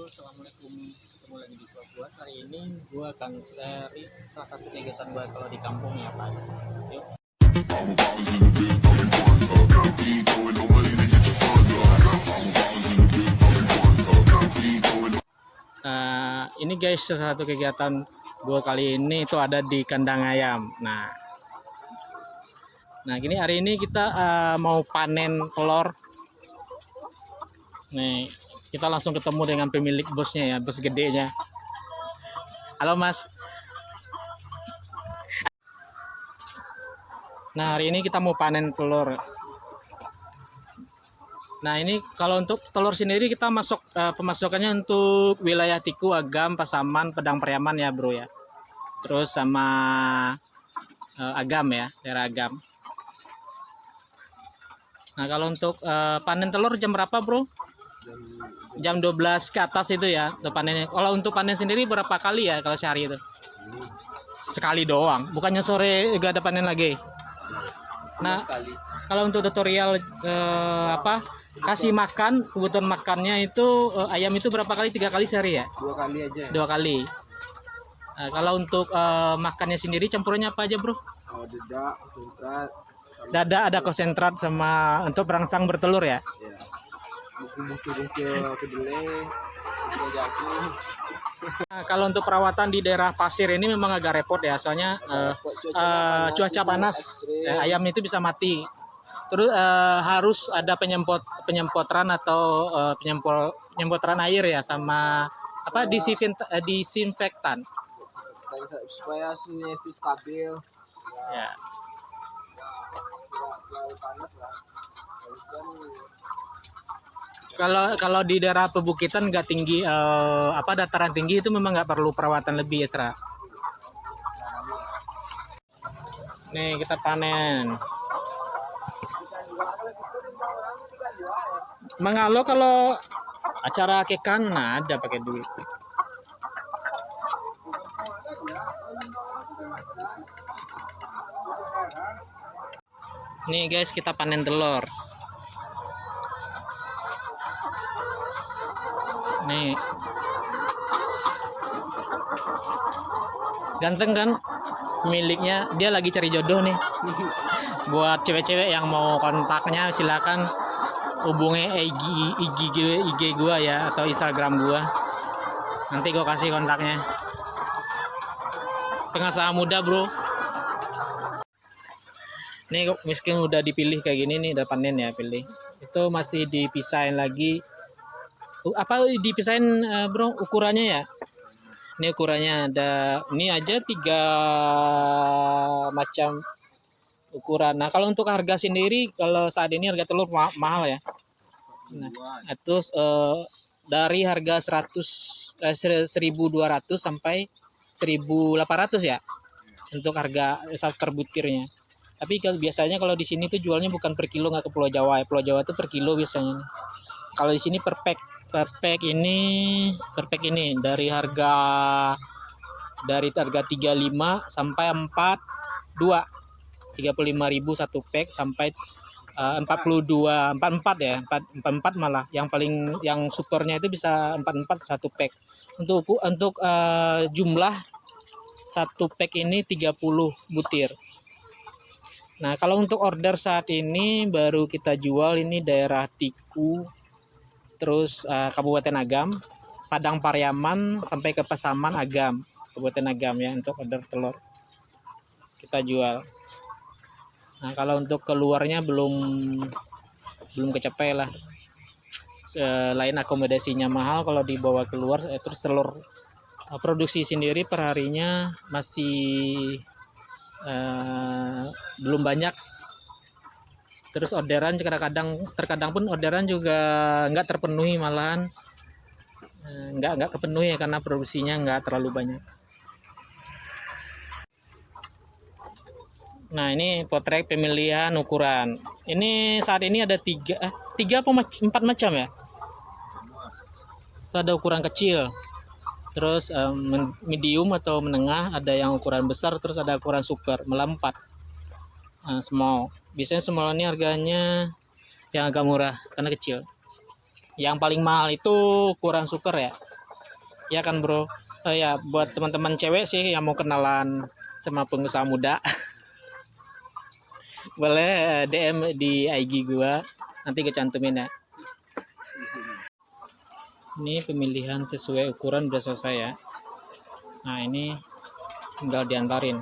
Assalamualaikum, ketemu lagi di gua. Hari ini gua akan sharing salah satu kegiatan gua kalau di kampung ya Pak. Yuk. Ini guys, salah satu kegiatan gua kali ini itu ada di kandang ayam. Nah gini, hari ini kita mau panen telur. Nih, kita langsung ketemu dengan pemilik bosnya ya, bos gedenya. Halo Mas. Nah hari ini kita mau panen telur. Nah ini kalau untuk telur sendiri kita masuk pemasukannya untuk wilayah Tiku, Agam, Pasaman, Padang Pariaman ya bro ya. Terus sama Agam ya, daerah Agam. Nah kalau untuk panen telur jam berapa bro? Jam 12 ke atas itu ya panennya. Kalau untuk panen sendiri berapa kali ya kalau sehari itu? Sekali doang. Bukannya sore juga ada panen lagi? Nah kalau untuk tutorial kasih makan, kebutuhan makannya itu ayam itu berapa kali? 3 kali sehari ya? 2 kali aja. 2 kali. Kalau untuk makannya sendiri campurannya apa aja bro? Dada, konsentrat. Dada ada konsentrat sama untuk perangsang bertelur ya? Ya. Bungkil kedelai, jagung. Nah, kalau untuk perawatan di daerah pasir ini memang agak repot ya, soalnya cuaca panas, ayam itu bisa mati. Terus harus ada penyemprotan atau penyemprotan air ya, sama disinfektan. Supaya suhunya itu stabil. Ya. Panas lah. Kalau di daerah pebukitan nggak tinggi, dataran tinggi itu memang nggak perlu perawatan lebih ya, Sra. Nih kita panen. Mangalo kalau acara kekan ada pakai duit. Nih guys, kita panen telur. Nih. Ganteng kan miliknya, dia lagi cari jodoh nih. Buat cewek-cewek yang mau kontaknya silakan hubungi IG gua ya atau Instagram gua. Nanti gua kasih kontaknya. Pengusaha muda, bro. Nih miskin udah dipilih kayak gini nih, udah panen ya, pilih. Itu masih dipisahin lagi. Dipisahin bro ukurannya ya? Ini ukurannya ada, ini aja 3 macam ukuran. Nah kalau untuk harga sendiri, kalau saat ini harga telur mahal ya. Nah itu dari harga 1.200 sampai 1.800 ya untuk harga 1 butirnya. Tapi biasanya kalau di sini tuh jualnya bukan per kilo, nggak ke Pulau Jawa ya. Pulau Jawa tuh per kilo biasanya. Kalau di sini per pack ini dari harga 35 sampai 42. 35.000 1 pack sampai 42, 44 ya. 44 malah. Yang supernya itu bisa 44 1 pack. Untuk jumlah 1 pack ini 30 butir. Nah, kalau untuk order saat ini baru kita jual ini daerah Tiku, terus Kabupaten Agam, Padang Pariaman sampai ke Pasaman Agam, Kabupaten Agam ya untuk order telur kita jual. Nah kalau untuk keluarnya belum kecapai lah. Selain akomodasinya mahal, kalau dibawa keluar terus telur produksi sendiri per harinya masih belum banyak. Terus orderan terkadang pun orderan juga nggak terpenuhi, malahan nggak kepenuhi karena produksinya nggak terlalu banyak. Nah ini potret pemilihan ukuran. Ini saat ini ada 4 macam ya. Itu ada ukuran kecil, terus medium atau menengah, ada yang ukuran besar, terus ada ukuran super melampat. Small. Biasanya small ini harganya yang agak murah karena kecil. Yang paling mahal itu ukuran super ya. Ya kan bro. Ya buat teman-teman cewek sih yang mau kenalan sama pengusaha muda, boleh DM di IG gua, nanti gue cantumin ya. Ini pemilihan sesuai ukuran udah selesai ya. Nah ini tinggal diantarin.